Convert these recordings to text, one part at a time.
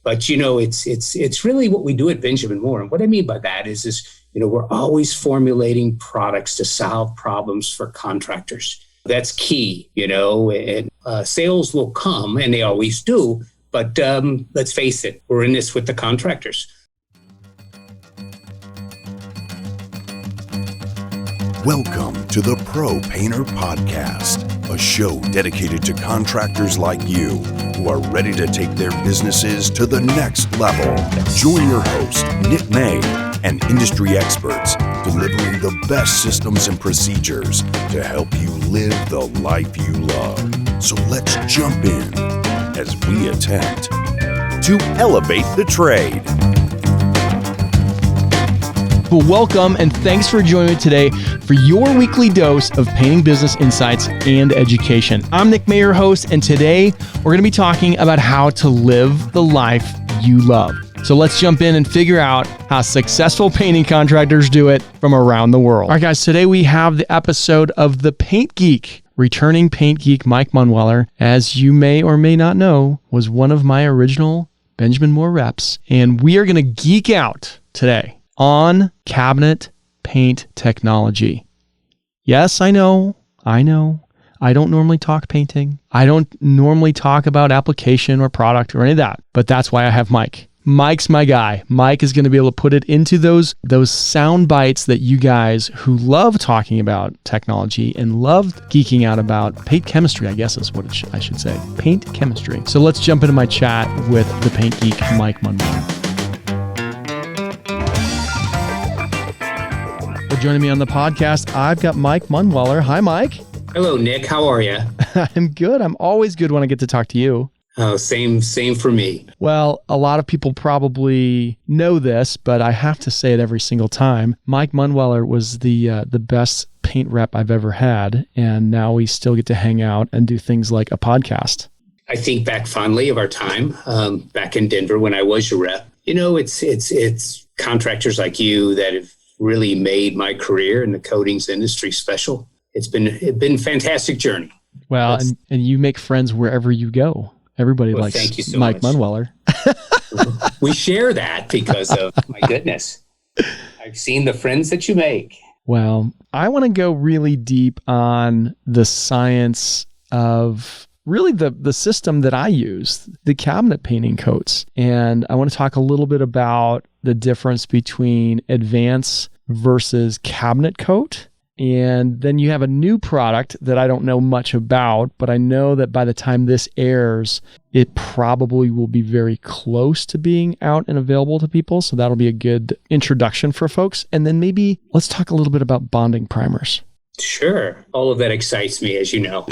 But, it's really what we do at Benjamin Moore. And what I mean by that is we're always formulating products to solve problems for contractors. That's key, and sales will come, and they always do. But let's face it, we're in this with the contractors. Welcome to the Pro Painter Podcast, a show dedicated to contractors like you who are ready to take their businesses to the next level. Join your host, Nick May, and industry experts delivering the best systems and procedures to help you live the life you love. So let's jump in as we attempt to elevate the trade. Well, welcome and thanks for joining me today for your weekly dose of painting business insights and education. I'm Nick May, your host, and today we're going to be talking about how to live the life you love. So let's jump in and figure out how successful painting contractors do it from around the world. All right, guys, today we have the episode of The Paint Geek. Returning paint geek Mike Munweller, as you may or may not know, was one of my original Benjamin Moore reps, and we are going to geek out today on cabinet paint technology. Yes, I know. I don't normally talk painting. I don't normally talk about application or product or any of that, but that's why I have Mike. Mike's my guy. Mike is going to be able to put it into those sound bites that you guys who love talking about technology and love geeking out about paint chemistry, I guess is what I should say. Paint chemistry. So let's jump into my chat with the paint geek, Mike Munweller. Joining me on the podcast, I've got Mike Munweller. Hi, Mike. Hello, Nick. How are you? I'm good. I'm always good when I get to talk to you. Oh, same for me. Well, a lot of people probably know this, but I have to say it every single time. Mike Munweller was the best paint rep I've ever had, and now we still get to hang out and do things like a podcast. I think back fondly of our time back in Denver when I was your rep. It's contractors like you that have really made my career in the coatings industry special. It's been a fantastic journey. Well, and you make friends wherever you go. Everybody likes thank you so Mike much. Munweller. We share that because of, my goodness, I've seen the friends that you make. Well, I want to go really deep on the science of really the system that I use, the cabinet painting coats. And I want to talk a little bit about the difference between advance versus cabinet coat. And then you have a new product that I don't know much about, but I know that by the time this airs, it probably will be very close to being out and available to people. So that'll be a good introduction for folks. And then maybe let's talk a little bit about bonding primers. Sure. All of that excites me, as you know.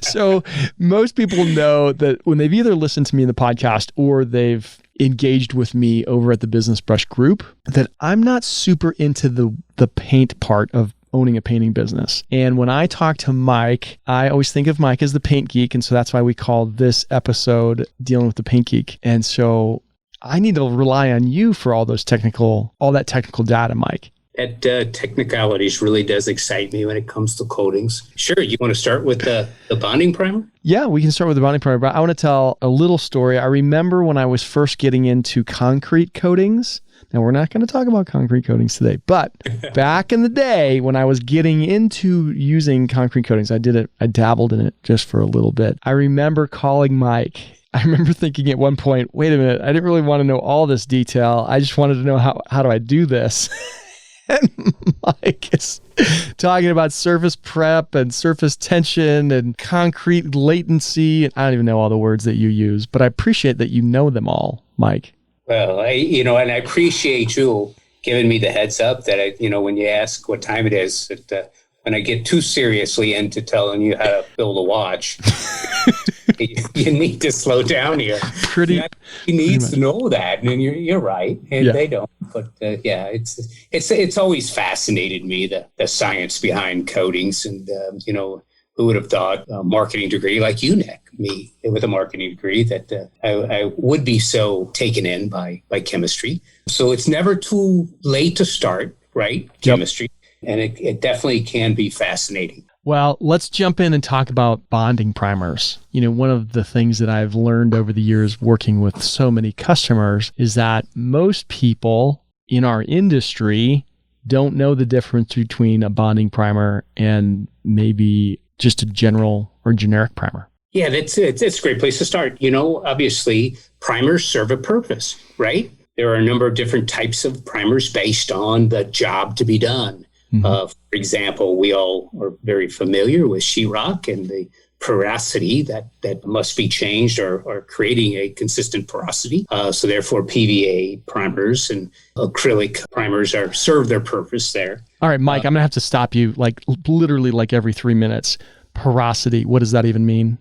So most people know that when they've either listened to me in the podcast or they've engaged with me over at the Business Brush group, that I'm not super into the paint part of owning a painting business. And when I talk to Mike, I always think of Mike as the paint geek. And so that's why we call this episode Dealing with the Paint Geek. And so I need to rely on you for all that technical data, Mike. That technicalities really does excite me when it comes to coatings. Sure, you want to start with the bonding primer? Yeah, we can start with the bonding primer, but I want to tell a little story. I remember when I was first getting into concrete coatings. Now, we're not going to talk about concrete coatings today, but back in the day when I was getting into using concrete coatings, I dabbled in it just for a little bit. I remember calling Mike. I remember thinking at one point, wait a minute, I didn't really want to know all this detail. I just wanted to know how do I do this? And Mike is talking about surface prep and surface tension and concrete latency. I don't even know all the words that you use, but I appreciate that you know them all, Mike. Well, and I appreciate you giving me the heads up that, when you ask what time it is, that when I get too seriously into telling you how to build a watch, you need to slow down here. He needs to know that, and you're right, and they don't. But it's always fascinated me the science behind coatings, and who would have thought a marketing degree like you, Nick, me with a marketing degree, that I would be so taken in by chemistry. So it's never too late to start, right? Chemistry. And it definitely can be fascinating. Well, let's jump in and talk about bonding primers. One of the things that I've learned over the years working with so many customers is that most people in our industry don't know the difference between a bonding primer and maybe just a general or generic primer. Yeah, it's a great place to start. Obviously, primers serve a purpose, right? There are a number of different types of primers based on the job to be done. For example, we all are very familiar with sheetrock and the porosity that must be changed or creating a consistent porosity. So therefore, PVA primers and acrylic primers serve their purpose there. All right, Mike, I'm going to have to stop you literally every 3 minutes. Porosity, what does that even mean?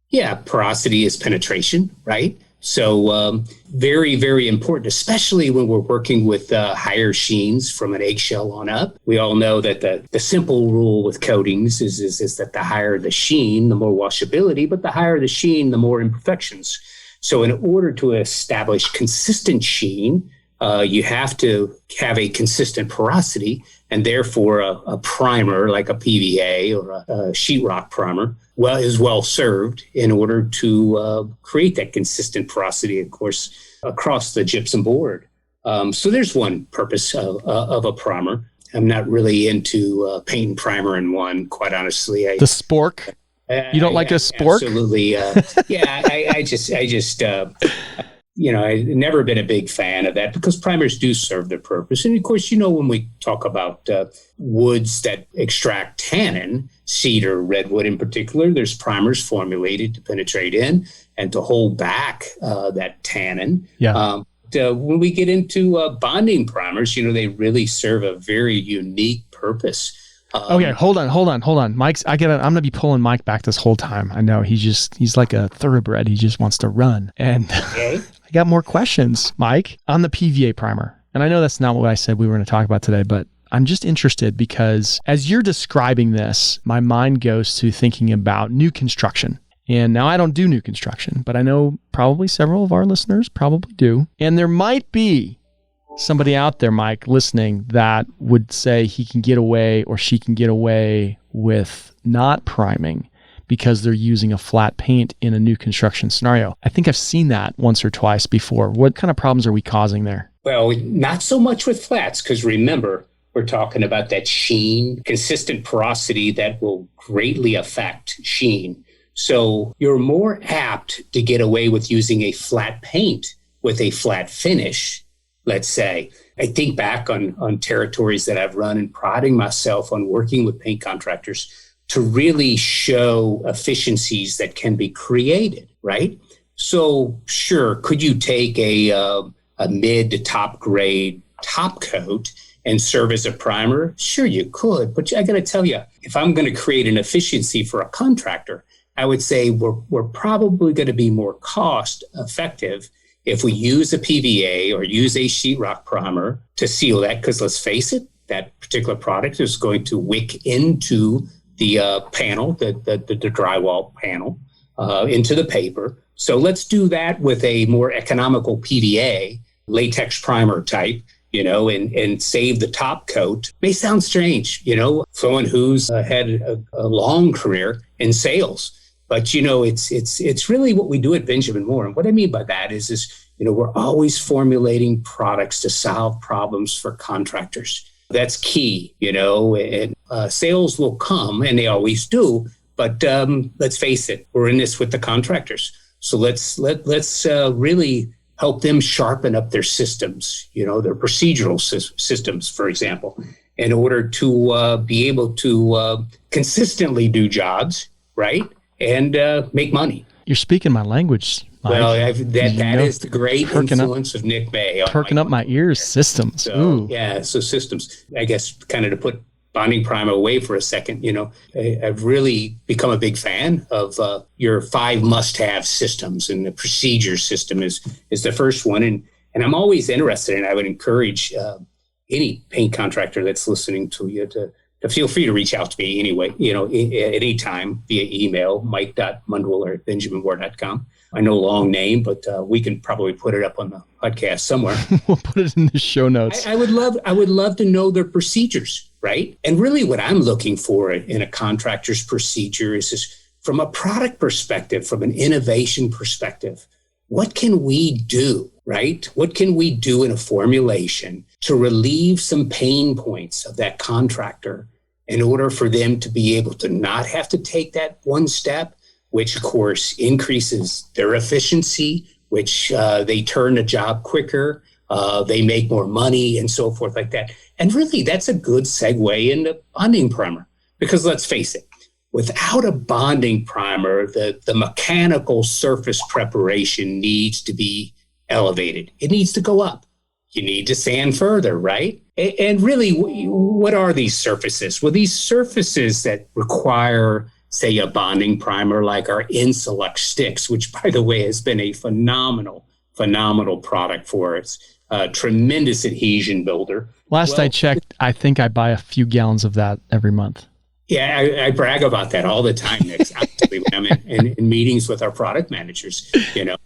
Yeah, porosity is penetration, right? So very, very important, especially when we're working with higher sheens from an eggshell on up. We all know that the simple rule with coatings is that the higher the sheen, the more washability, but the higher the sheen, the more imperfections. So in order to establish consistent sheen, you have to have a consistent porosity, and therefore a primer like a PVA or a sheetrock primer is well served in order to create that consistent porosity, of course, across the gypsum board. So there's one purpose of a primer. I'm not really into paint and primer in one, quite honestly. The spork? You don't like a spork? Absolutely. Yeah, I just I've never been a big fan of that because primers do serve their purpose. And of course, when we talk about woods that extract tannin, cedar, redwood in particular, there's primers formulated to penetrate in and to hold back that tannin. Yeah. When we get into bonding primers, they really serve a very unique purpose. Okay, hold on. Mike's, I'm going to be pulling Mike back this whole time. I know he's like a thoroughbred. He just wants to run. And okay. I got more questions, Mike, on the PVA primer. And I know that's not what I said we were going to talk about today, but I'm just interested because as you're describing this, my mind goes to thinking about new construction. And now I don't do new construction, but I know probably several of our listeners probably do. And there might be somebody out there, Mike, listening that would say he can get away or she can get away with not priming because they're using a flat paint in a new construction scenario. I think I've seen that once or twice before. What kind of problems are we causing there? Well, not so much with flats, because remember, we're talking about that sheen, consistent porosity that will greatly affect sheen. So you're more apt to get away with using a flat paint with a flat finish, let's say. I think back on territories that I've run and priding myself on working with paint contractors to really show efficiencies that can be created, right? So sure, could you take a mid to top grade top coat and serve as a primer? Sure, you could, but I got to tell you, if I'm going to create an efficiency for a contractor, I would say we're probably going to be more cost effective if we use a PVA or use a sheetrock primer to seal that, because let's face it, that particular product is going to wick into the panel, the drywall panel, into the paper. So let's do that with a more economical PVA, latex primer type, and save the top coat. May sound strange, someone who's had a long career in sales. But, it's really what we do at Benjamin Moore. And what I mean by that is we're always formulating products to solve problems for contractors. That's key, and sales will come, and they always do. But let's face it, we're in this with the contractors. So let's really help them sharpen up their systems, their procedural systems, for example, in order to be able to consistently do jobs, right? And make money. You're speaking my language, Mike. Well, that is the great influence of Nick May. Perking up my ears, systems. So, ooh. Yeah, so systems. I guess kind of to put bonding primer away for a second, I've really become a big fan of your 5 must-have systems, and the procedure system is the first one. And I'm always interested, and I would encourage any paint contractor that's listening to you to feel free to reach out to me anyway, at any time via email, mike.mundwiller@benjaminmoore.com. I know, long name, but we can probably put it up on the podcast somewhere. We'll put it in the show notes. I would love to know their procedures, right? And really what I'm looking for in a contractor's procedure is this, from a product perspective, from an innovation perspective, what can we do, right? What can we do in a formulation to relieve some pain points of that contractor in order for them to be able to not have to take that one step, which of course increases their efficiency, which they turn the job quicker, they make more money and so forth like that. And really that's a good segue into bonding primer, because let's face it, without a bonding primer, the mechanical surface preparation needs to be elevated. It needs to go up. You need to sand further, right? And really, what are these surfaces? Well, these surfaces that require, say, a bonding primer like our Insulux sticks, which, by the way, has been a phenomenal product for us. Tremendous adhesion builder. Last I checked, I think I buy a few gallons of that every month. Yeah, I brag about that all the time, Nick. Actually, when I'm in meetings with our product managers,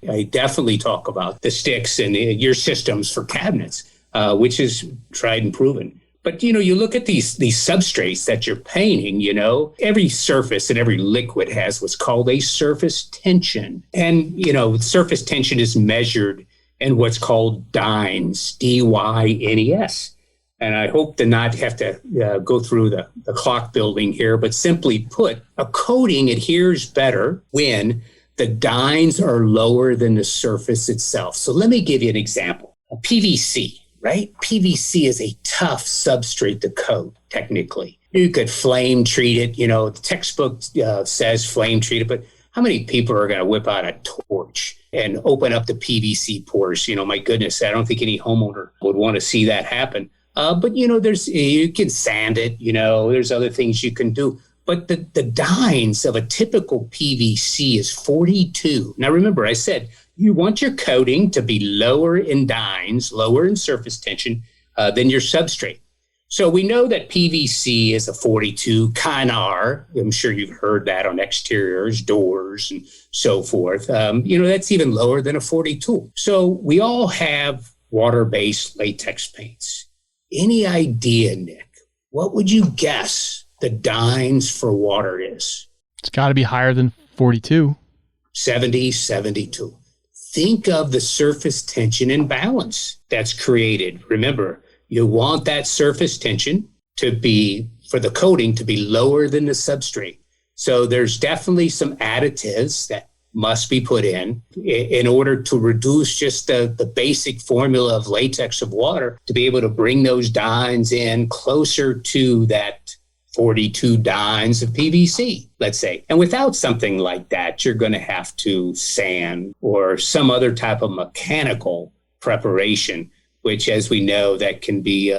I definitely talk about the sticks and your systems for cabinets, which is tried and proven. But, you look at these substrates that you're painting, every surface and every liquid has what's called a surface tension. And, surface tension is measured in what's called dynes, D-Y-N-E-S. And I hope to not have to go through the clock building here, but simply put, a coating adheres better when the dynes are lower than the surface itself. So let me give you an example. A PVC, right? PVC is a tough substrate to coat, technically. You could flame treat it. The textbook says flame treat it, but how many people are going to whip out a torch and open up the PVC pores? My goodness, I don't think any homeowner would want to see that happen. But, you can sand it, there's other things you can do. But the dynes of a typical PVC is 42. Now, remember, I said you want your coating to be lower in dynes, lower in surface tension than your substrate. So we know that PVC is a 42 Kynar. I'm sure you've heard that on exteriors, doors, and so forth. That's even lower than a 42. So we all have water-based latex paints. Any idea, Nick, what would you guess the dynes for water is? It's got to be higher than 42. 70, 72. Think of the surface tension imbalance that's created. Remember, you want that surface tension to be, for the coating, to be lower than the substrate. So there's definitely some additives that must be put in order to reduce just the basic formula of latex of water to be able to bring those dynes in closer to that 42 dynes of PVC, let's say. And without something like that, you're going to have to sand or some other type of mechanical preparation, which, as we know, that can be,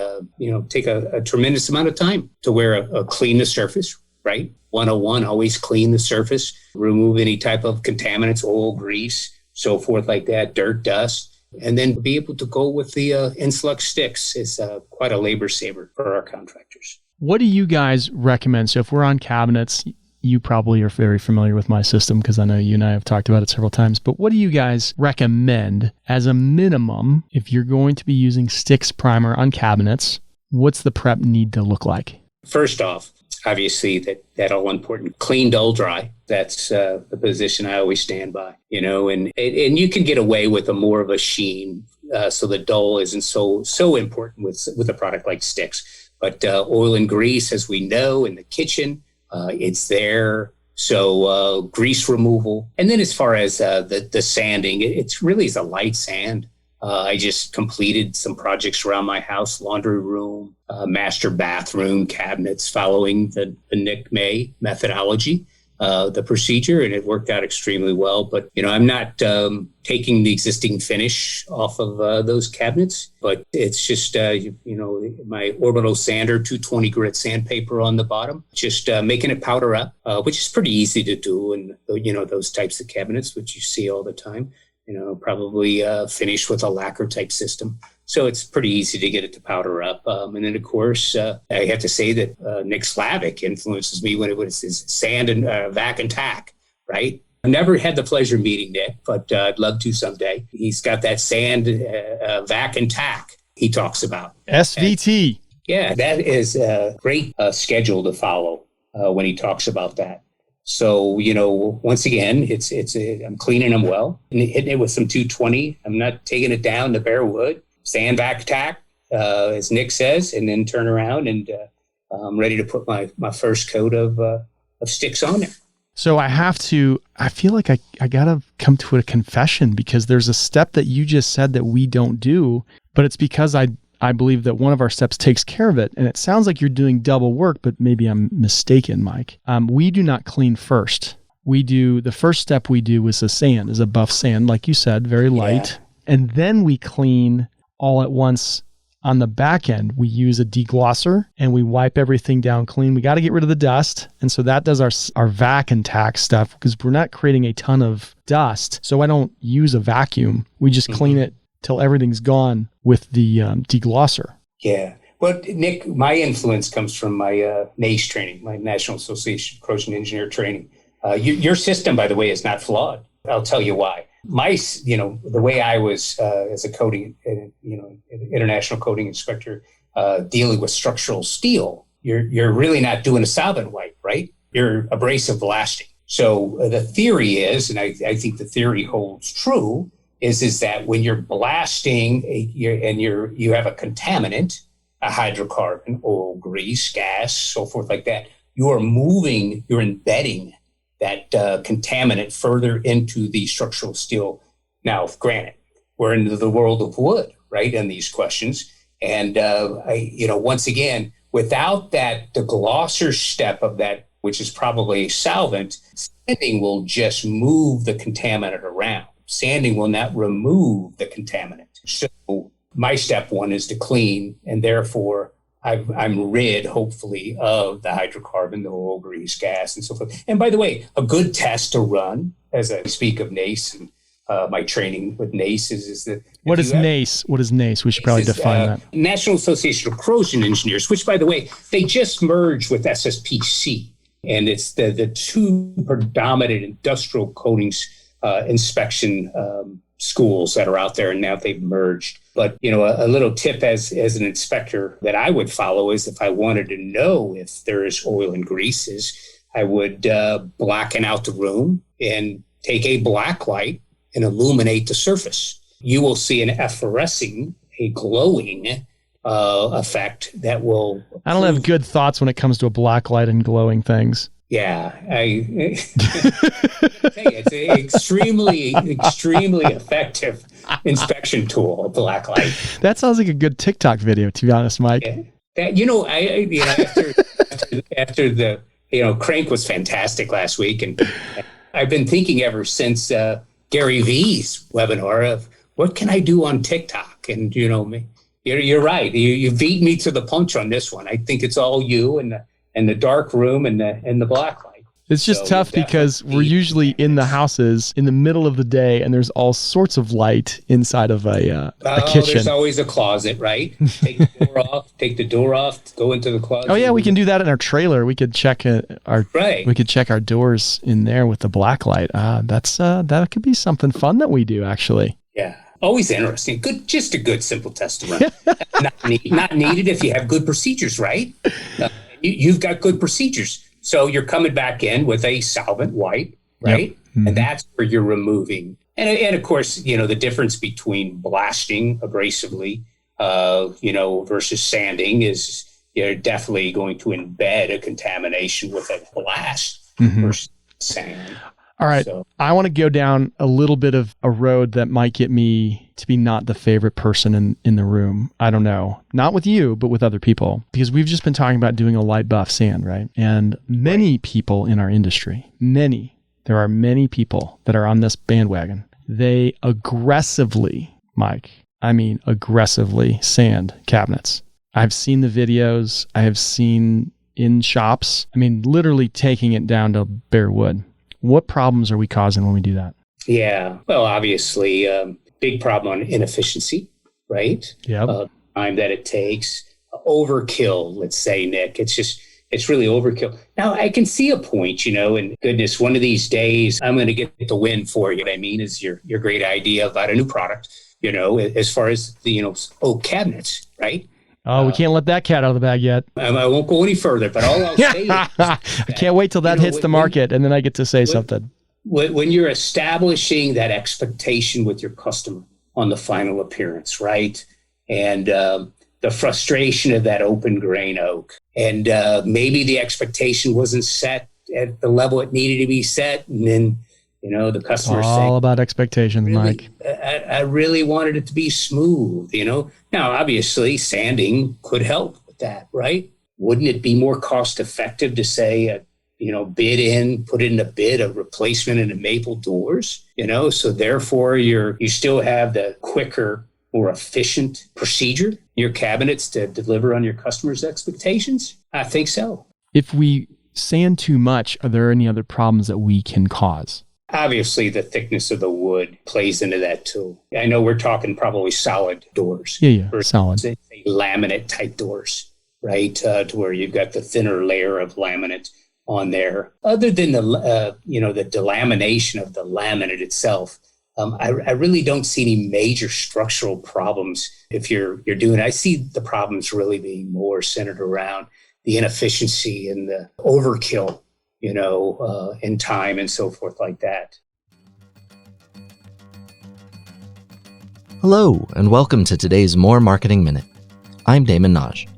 take a tremendous amount of time to wear clean the surface, right? 101, always clean the surface, remove any type of contaminants, oil, grease, so forth like that, dirt, dust, and then be able to go with the Insulux sticks is quite a labor saver for our contractors. What do you guys recommend? So if we're on cabinets, you probably are very familiar with my system because I know you and I have talked about it several times, but what do you guys recommend as a minimum if you're going to be using sticks primer on cabinets? What's the prep need to look like? First off, obviously, that all important clean, dull, dry. That's the position I always stand by, and you can get away with more of a sheen. So the dull isn't so important with a product like sticks. But oil and grease, as we know, in the kitchen, it's there. So grease removal. And then as far as the sanding, it's really a light sand. I just completed some projects around my house, laundry room, master bathroom, cabinets, following the Nick May methodology, the procedure, and it worked out extremely well. But, I'm not taking the existing finish off of those cabinets, but it's just, my orbital sander, 220 grit sandpaper on the bottom, just making it powder up, which is pretty easy to do in, those types of cabinets, which you see all the time. Probably finished with a lacquer type system. So it's pretty easy to get it to powder up. And then, of course, I have to say that Nick Slavic influences me when it was his sand and vac and tack, right? I've never had the pleasure of meeting Nick, but I'd love to someday. He's got that sand, vac and tack he talks about. SVT. Yeah, that is a great schedule to follow when he talks about that. So, once again, I'm cleaning them well and hitting it with some 220. I'm not taking it down to bare wood. Stand back attack, as Nick says, and then turn around and I'm ready to put my first coat of sticks on there. So I feel like I got to come to a confession, because there's a step that you just said that we don't do, but it's because I believe that one of our steps takes care of it. And it sounds like you're doing double work, but maybe I'm mistaken, Mike. We do not clean first. The first step we do is a buff sand, like you said, very light. Yeah. And then we clean all at once. On the back end, we use a deglosser and we wipe everything down clean. We got to get rid of the dust. And so that does our vac and tack stuff, because we're not creating a ton of dust. So I don't use a vacuum. We just clean it till everything's gone with the deglosser. Yeah. Well, Nick, my influence comes from my NACE training, my National Association of Corrosion Engineer training. Your system, by the way, is not flawed. I'll tell you why. The way I was as a coating, international coating inspector, dealing with structural steel, you're really not doing a solvent wipe, right? You're abrasive blasting. So the theory is, and I think the theory holds true, is that when you're blasting you have a contaminant, a hydrocarbon, oil, grease, gas, so forth like that, you're embedding that contaminant further into the structural steel. Now, granted, we're into the world of wood, right, in these questions. And, once again, without the glosser step of that, which is probably a solvent, sanding will just move the contaminant around. Sanding will not remove the contaminant. So my step one is to clean, and therefore I'm rid, hopefully, of the hydrocarbon, the oil, grease, gas, and so forth. And by the way, a good test to run, as I speak of NACE and my training with NACE is that... What is NACE? What is NACE? We should probably define that. National Association of Corrosion Engineers, which, by the way, they just merged with SSPC. And it's the two predominant industrial coatings inspection schools that are out there, and now they've merged. But, a little tip as an inspector that I would follow is, if I wanted to know if there is oil and greases, I would blacken out the room and take a black light and illuminate the surface. You will see an efflorescing, a glowing effect that will... I don't have good thoughts when it comes to a black light and glowing things. Yeah, it's an extremely effective inspection tool, a black light. That sounds like a good TikTok video, to be honest, Mike. Yeah. After the Crank was fantastic last week, and I've been thinking ever since Gary V's webinar of what can I do on TikTok, and you're right. You beat me to the punch on this one. I think it's all you and the dark room and the black light. It's just tough because we're usually in the houses in the middle of the day, and there's all sorts of light inside of a kitchen. There's always a closet, right? Take the door off, go into the closet. Oh yeah, we can do that in our trailer. We could check our doors in there with the black light. That could be something fun that we do, actually. Yeah. Always interesting. Just a good simple test to run. Not needed if you have good procedures, right? You've got good procedures. So you're coming back in with a solvent wipe, right? Yep. Mm-hmm. And that's where you're removing. And of course, the difference between blasting abrasively, versus sanding is you're definitely going to embed a contamination with a blast versus sand. All right. So, I want to go down a little bit of a road that might get me to be not the favorite person in the room. I don't know. Not with you, but with other people. Because we've just been talking about doing a light buff sand, right? And many people in our industry, there are many people that are on this bandwagon. They aggressively sand cabinets. I've seen the videos. I have seen in shops. Literally taking it down to bare wood. What problems are we causing when we do that? Yeah, well, obviously, big problem on inefficiency, right? Yeah. Time that it takes, overkill. Let's say, Nick, it's really overkill. Now, I can see a point, and goodness, one of these days I'm going to get the win for you. What I mean is your great idea about a new product, as far as the oak cabinets, right? Oh, we can't let that cat out of the bag yet. I won't go any further, but all I'll say is I can't wait till that hits the market, and then I get to say something. When you're establishing that expectation with your customer on the final appearance, right? And the frustration of that open grain oak, and maybe the expectation wasn't set at the level it needed to be set, and then the customer saying, all about expectations, really, Mike. I really wanted it to be smooth, Now, obviously, sanding could help with that, right? Wouldn't it be more cost effective to say, put in a bid of replacement in the maple doors, so therefore you still have the quicker, more efficient procedure, your cabinets to deliver on your customers' expectations? I think so. If we sand too much, are there any other problems that we can cause? Obviously, the thickness of the wood plays into that too. I know we're talking probably solid doors. Yeah, solid. Say laminate type doors, right? To where you've got the thinner layer of laminate on there. Other than the delamination of the laminate itself, I really don't see any major structural problems if you're doing it. I see the problems really being more centered around the inefficiency and the overkill, in time and so forth like that. Hello, and welcome to today's More Marketing Minute. I'm Damon Naj.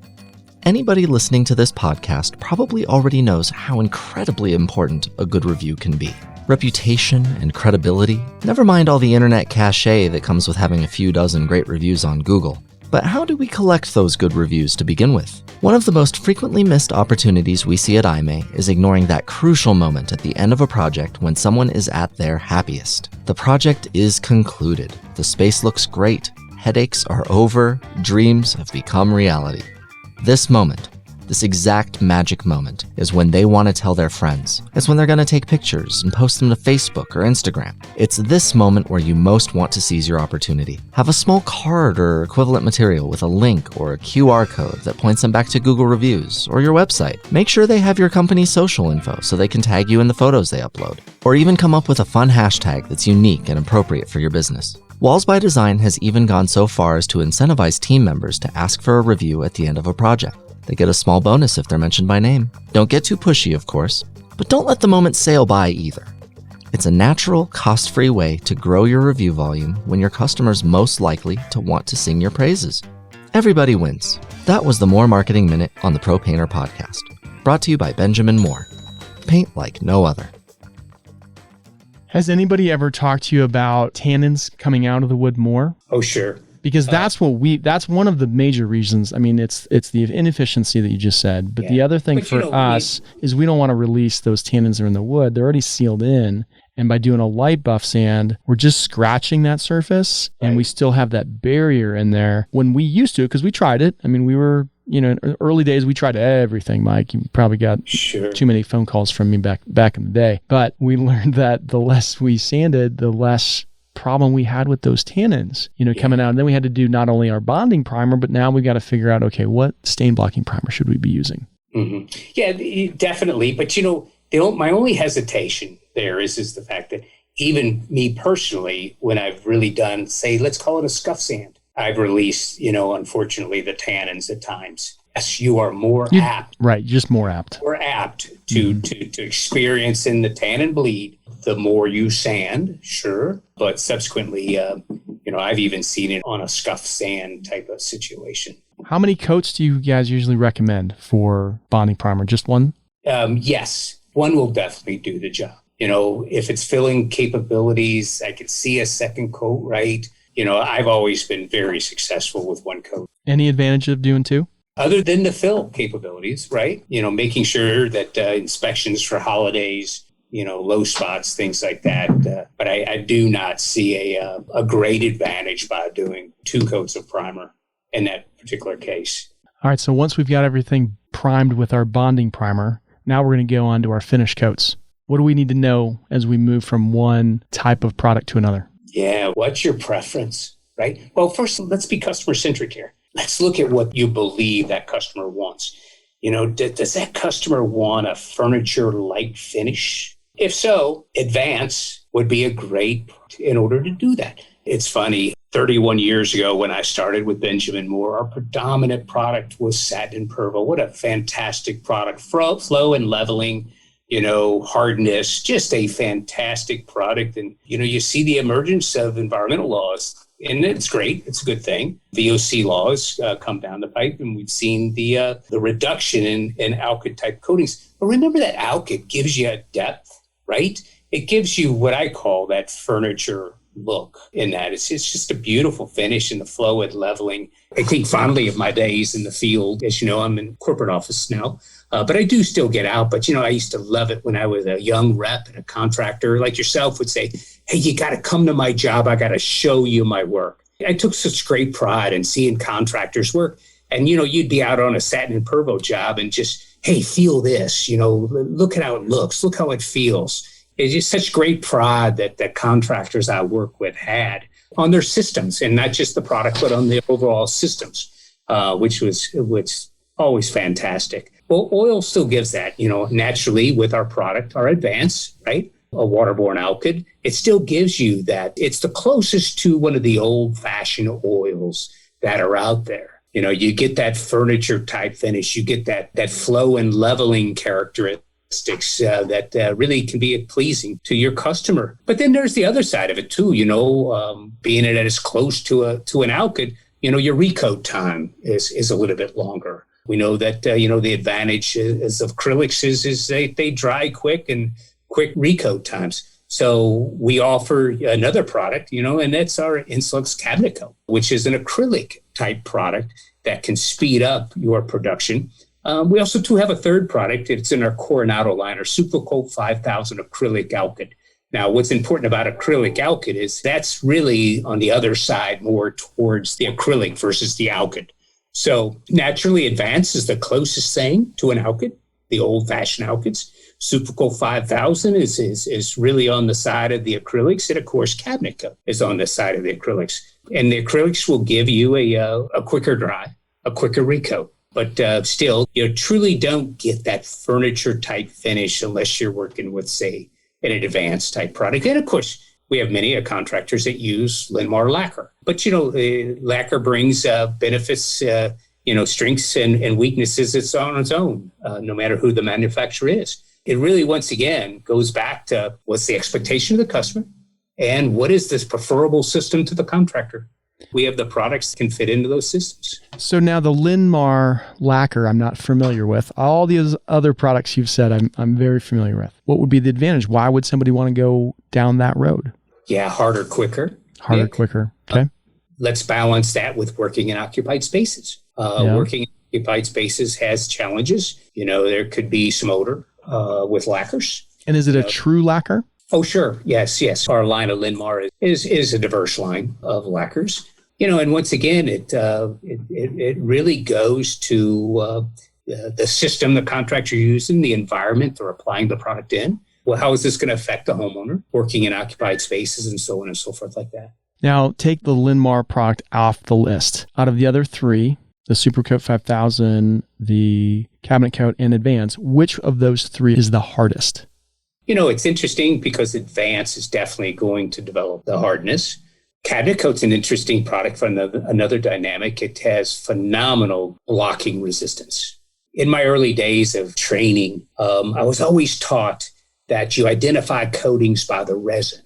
Anybody listening to this podcast probably already knows how incredibly important a good review can be. Reputation and credibility, never mind all the internet cachet that comes with having a few dozen great reviews on Google. But how do we collect those good reviews to begin with? One of the most frequently missed opportunities we see at IMA is ignoring that crucial moment at the end of a project when someone is at their happiest. The project is concluded. The space looks great. Headaches are over. Dreams have become reality. This moment, this exact magic moment, is when they want to tell their friends. It's when they're going to take pictures and post them to Facebook or Instagram. It's this moment where you most want to seize your opportunity. Have a small card or equivalent material with a link or a QR code that points them back to Google Reviews or your website. Make sure they have your company's social info so they can tag you in the photos they upload. Or even come up with a fun hashtag that's unique and appropriate for your business. Walls by Design has even gone so far as to incentivize team members to ask for a review at the end of a project. They get a small bonus if they're mentioned by name. Don't get too pushy, of course, but don't let the moment sail by either. It's a natural, cost-free way to grow your review volume when your customer's most likely to want to sing your praises. Everybody wins. That was the More Marketing Minute on the Pro Painter Podcast, brought to you by Benjamin Moore. Paint like no other. Has anybody ever talked to you about tannins coming out of the wood more? Oh, sure. Because that's one of the major reasons. I mean, it's the inefficiency that you just said. But the other thing for us is we don't want to release those tannins that are in the wood. They're already sealed in. And by doing a light buff sand, we're just scratching that surface and we still have that barrier in there. When we used to, because we tried it. I mean, we were, in early days, we tried everything, Mike. You probably got too many phone calls from me back in the day. But we learned that the less we sanded, the less problem we had with those tannins, coming out. And then we had to do not only our bonding primer, but now we got to figure out, okay, what stain blocking primer should we be using? Mm-hmm. Yeah, definitely. But, my only hesitation there is the fact that even me personally, when I've really done, say, let's call it a scuff sand, I've released, unfortunately, the tannins at times. Yes, you are more apt. Right, just more apt. More apt to experience in the tannin bleed. The more you sand, sure. But subsequently, I've even seen it on a scuff sand type of situation. How many coats do you guys usually recommend for bonding primer? Just one? Yes, one will definitely do the job. If it's filling capabilities, I could see a second coat, right? I've always been very successful with one coat. Any advantage of doing two? Other than the fill capabilities, right? Making sure that inspections for holidays, low spots, things like that. But I do not see a great advantage by doing two coats of primer in that particular case. All right. So once we've got everything primed with our bonding primer, now we're going to go on to our finish coats. What do we need to know as we move from one type of product to another? Yeah. What's your preference, right? Well, first, let's be customer centric here. Let's look at what you believe that customer wants. Does that customer want a furniture-like finish? If so, Advance would be a great in order to do that. It's funny. 31 years ago when I started with Benjamin Moore, our predominant product was satin pervo. What a fantastic product. Flow and leveling, hardness, just a fantastic product. And, you see the emergence of environmental laws, and it's great. It's a good thing. VOC laws come down the pipe, and we've seen the reduction in alkyd type coatings. But remember that alkyd gives you a depth, right? It gives you what I call that furniture look in that. It's just a beautiful finish in the flow and leveling. I think fondly of my days in the field. As you know, I'm in corporate office now, but I do still get out. But, I used to love it when I was a young rep and a contractor like yourself would say, hey, you got to come to my job. I got to show you my work. I took such great pride in seeing contractors work. And, you'd be out on a satin and pervo job and just, hey, feel this, look at how it looks. Look how it feels. It's just such great pride that the contractors I work with had on their systems, and not just the product, but on the overall systems, which was always fantastic. Well, oil still gives that, naturally with our product, our Advance, right? A waterborne alkyd. It still gives you that. It's the closest to one of the old-fashioned oils that are out there. You get that furniture type finish. You get that flow and leveling characteristics that really can be pleasing to your customer. But then there's the other side of it too, being it as close to an alkyd, your recoat time is a little bit longer. We know that, the advantage is of acrylics is they dry quick and quick recoat times. So we offer another product, and that's our Insulux Cabinet Coat, which is an acrylic type product that can speed up your production. We also do have a third product. It's in our Coronado line, our Supercoat 5000 acrylic alkyd. Now, what's important about acrylic alkyd is that's really on the other side, more towards the acrylic versus the alkyd. So naturally, Advance is the closest thing to an alkyd, the old-fashioned alkyds. Supercoat 5000 is really on the side of the acrylics, and of course, Cabinet Coat is on the side of the acrylics. And the acrylics will give you a quicker dry, a quicker recoat. But still, you truly don't get that furniture type finish unless you're working with, say, an Advanced type product. And of course, we have many contractors that use Linmar lacquer. But, lacquer brings benefits, strengths and weaknesses. It's on its own, no matter who the manufacturer is. It really, once again, goes back to what's the expectation of the customer and what is this preferable system to the contractor. We have the products that can fit into those systems. So now the Linmar lacquer, I'm not familiar with. All the other products you've said, I'm very familiar with. What would be the advantage? Why would somebody want to go down that road? Yeah, harder, quicker. Harder, quicker. Okay. Let's balance that with working in occupied spaces. Working in occupied spaces has challenges. There could be some odor with lacquers. And is it a true lacquer? Oh, sure. Yes. Our line of Linmar is a diverse line of lacquers. And once again, it really goes to the system the contractor using, the environment they're applying the product in. Well, how is this going to affect the homeowner working in occupied spaces and so on and so forth like that? Now, take the Linmar product off the list. Out of the other three, the Supercoat 5000, the Cabinet Coat, and Advance, which of those three is the hardest? It's interesting because Advance is definitely going to develop the hardness. Cabinet Coat's an interesting product for another dynamic. It has phenomenal blocking resistance. In my early days of training, I was always taught that you identify coatings by the resin.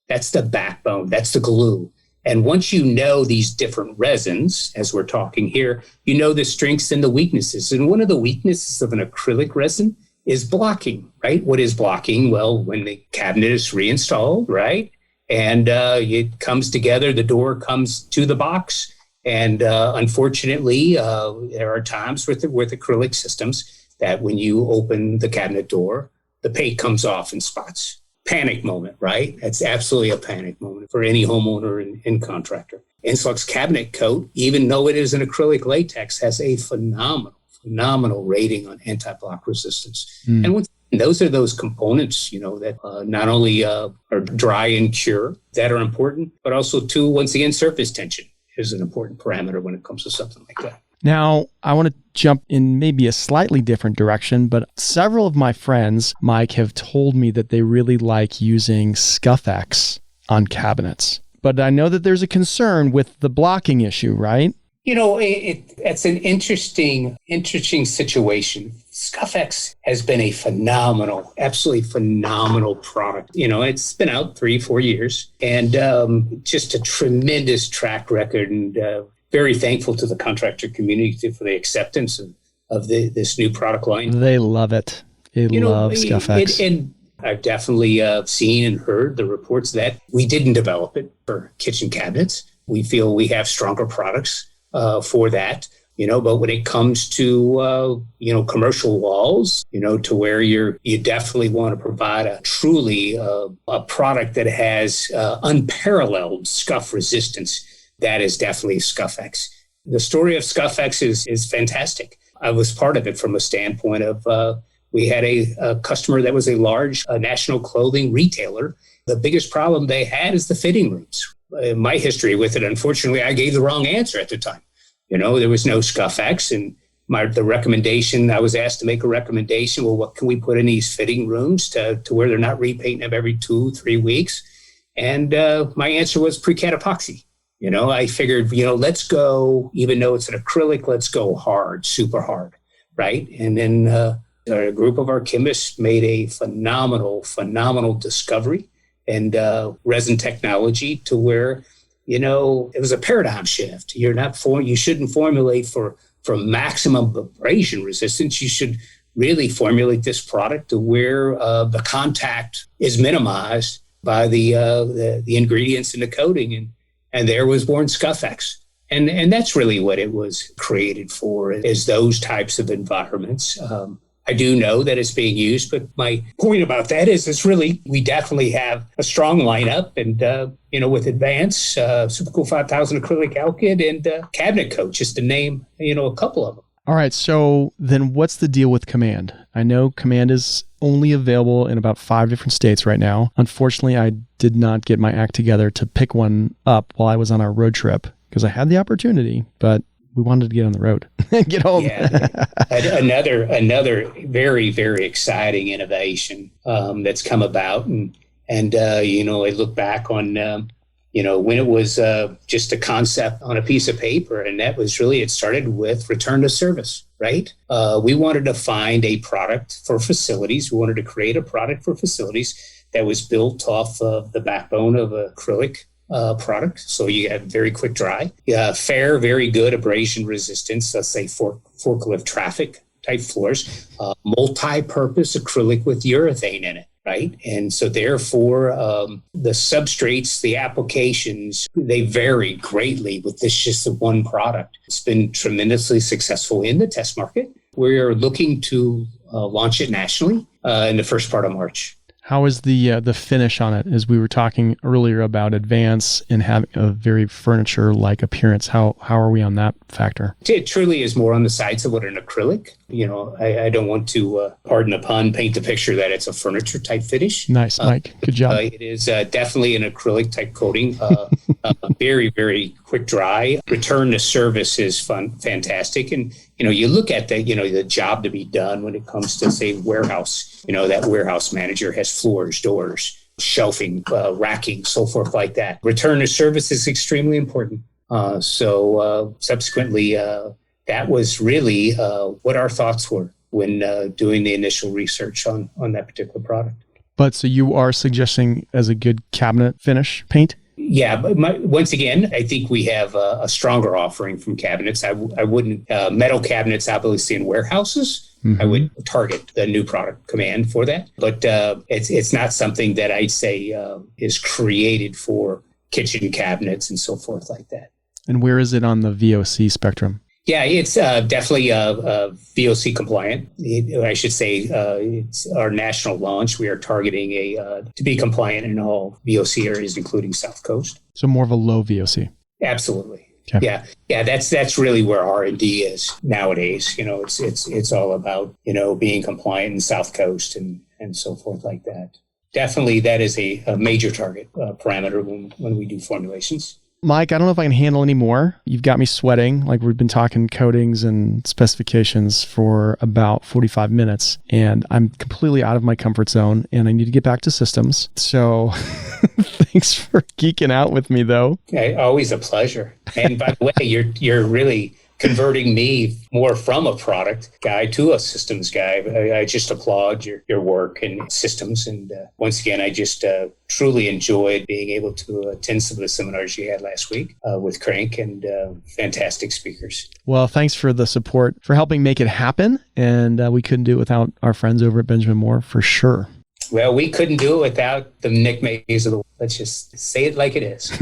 That's the backbone. That's the glue. And once you know these different resins, as we're talking here, you know the strengths and the weaknesses. And one of the weaknesses of an acrylic resin is blocking, right? What is blocking? Well, when the cabinet is reinstalled, right? And it comes together, the door comes to the box. And unfortunately, there are times with acrylic systems that when you open the cabinet door, the paint comes off in spots. Panic moment, right? That's absolutely a panic moment for any homeowner and contractor. Insulux Cabinet Coat, even though it is an acrylic latex, has a phenomenal rating on anti-block resistance. And those are those components, that not only are dry and cure that are important, but also too, once again, surface tension is an important parameter when it comes to something like that. Now, I want to jump in maybe a slightly different direction, but several of my friends, Mike, have told me that they really like using Scuff-X on cabinets. but I know that there's a concern with the blocking issue, right? It's an interesting situation. ScuffX has been a absolutely phenomenal product. It's been out 3-4 years, and just a tremendous track record, and very thankful to the contractor community for the acceptance of this new product line. They love it. They love ScuffX. And I've definitely seen and heard the reports that we didn't develop it for kitchen cabinets. We feel we have stronger products for that, but when it comes to, commercial walls, to where you definitely want to provide a truly a product that has unparalleled scuff resistance, that is definitely ScuffX. The story of ScuffX is fantastic. I was part of it from a standpoint of, we had a customer that was a large national clothing retailer. The biggest problem they had is the fitting rooms. In my history with it, unfortunately, I gave the wrong answer at the time. There was no ScuffX, and the recommendation, I was asked to make a recommendation. Well, what can we put in these fitting rooms to where they're not repainting them every 2-3 weeks? And my answer was pre-cat epoxy. I figured, let's go, even though it's an acrylic, let's go hard, super hard, right? And then a group of our chemists made a phenomenal discovery and resin technology to where, it was a paradigm shift. You shouldn't formulate for maximum abrasion resistance. You should really formulate this product to where the contact is minimized by the ingredients in the coating. And there was born ScuffX. And that's really what it was created for, is those types of environments. I do know that it's being used, but my point about that is it's really, we definitely have a strong lineup, and, with Advance, Supercool 5000 acrylic alkyd, and Cabinet Coat, just to name, a couple of them. All right. So then what's the deal with Command? I know Command is only available in about 5 different states right now. Unfortunately, I did not get my act together to pick one up while I was on our road trip, because I had the opportunity, but we wanted to get on the road and get home. Yeah. another very, very exciting innovation that's come about. And I look back on, when it was just a concept on a piece of paper, and that was really, it started with return to service, right? We wanted to find a product for facilities. We wanted to create a product for facilities that was built off of the backbone of acrylic product. So you have very quick dry, very good abrasion resistance, let's say forklift traffic type floors, multi-purpose acrylic with urethane in it, right? And so therefore, the substrates, the applications, they vary greatly with this just the one product. It's been tremendously successful in the test market. We're looking to launch it nationally in the first part of March. How is the finish on it? As we were talking earlier about Advance and having a very furniture-like appearance, how are we on that factor? It truly is more on the sides of what an acrylic. I don't want to, pardon the pun, paint the picture that it's a furniture-type finish. Nice, Mike. Good job. It is definitely an acrylic-type coating. Very, very quick dry. Return to service is fantastic. And, you look at the job to be done when it comes to, say, warehouse. That warehouse manager has floors, doors, shelving, racking, so forth like that. Return to service is extremely important. So subsequently, that was really what our thoughts were when doing the initial research on that particular product. But so you are suggesting as a good cabinet finish paint? Yeah, but once again, I think we have a stronger offering from cabinets. I wouldn't, metal cabinets, obviously in warehouses. Mm-hmm. I would target the new product Command for that. But it's not something that I'd say is created for kitchen cabinets and so forth like that. And where is it on the VOC spectrum? Yeah, it's definitely VOC compliant. I should say it's our national launch. We are targeting to be compliant in all VOC areas, including South Coast. So more of a low VOC. Absolutely. Okay. Yeah. That's really where R&D is nowadays. It's all about being compliant in South Coast and so forth like that. Definitely, that is a major target parameter when we do formulations. Mike, I don't know if I can handle any more. You've got me sweating. Like we've been talking coatings and specifications for about 45 minutes, and I'm completely out of my comfort zone, and I need to get back to systems. So thanks for geeking out with me, though. Okay, always a pleasure. And by the way, you're really converting me more from a product guy to a systems guy. I just applaud your work in systems. And once again, I just truly enjoyed being able to attend some of the seminars you had last week with Crank and fantastic speakers. Well, thanks for the support, for helping make it happen. And we couldn't do it without our friends over at Benjamin Moore, for sure. Well, we couldn't do it without the Nick Mays of the world. Let's just say it like it is.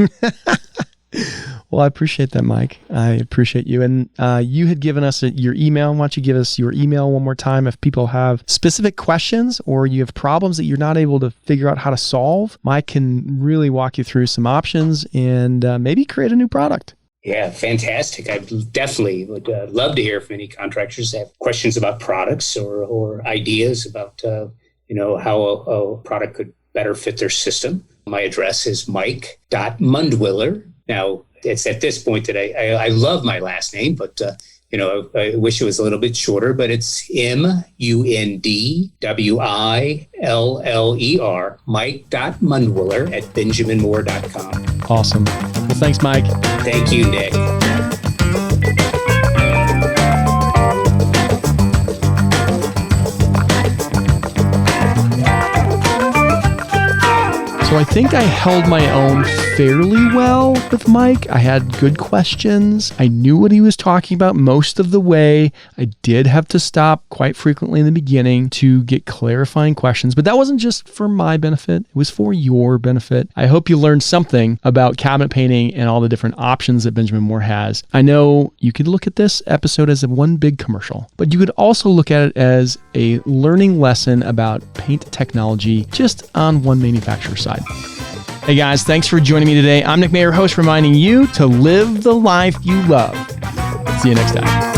Well, I appreciate that, Mike. I appreciate you. And you had given us your email. Why don't you give us your email one more time if people have specific questions or you have problems that you're not able to figure out how to solve? Mike can really walk you through some options and maybe create a new product. Yeah, fantastic. I definitely would love to hear from any contractors that have questions about products or ideas about how a product could better fit their system. My address is mike.mundwiller. Now, it's at this point that I love my last name, but, I wish it was a little bit shorter, but it's MUNDWILLER, mike.mundwiller at benjaminmoore.com. Awesome. Well, thanks, Mike. Thank you, Nick. So I think I held my own fairly well with Mike. I had good questions. I knew what he was talking about most of the way. I did have to stop quite frequently in the beginning to get clarifying questions, but that wasn't just for my benefit. It was for your benefit. I hope you learned something about cabinet painting and all the different options that Benjamin Moore has. I know you could look at this episode as one big commercial, but you could also look at it as a learning lesson about paint technology just on one manufacturer's side. Hey guys, thanks for joining me today. I'm Nick Mayer, host, reminding you to live the life you love. See you next time.